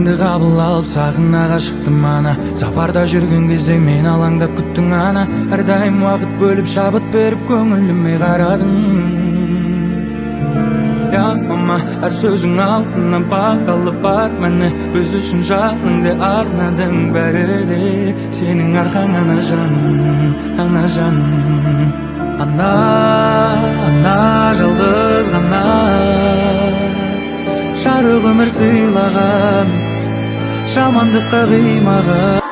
Тілегіңді қабыл алып сағына шықтым ана. Сапарда жүрген кезде мен алаңдап күттің ана. Әрдайым уақыт бөліп шабыт беріп көңіліме қарадың. Я мама, әр сөзің алтыннан бағалы бар мәні. Біз үшін жаныңды арнадың бәрі де. Сенің арқаң ана жаным, ана жаным. Ана жалғыз ғана жарық өмір сыйлаған, жамандыққа қимаған.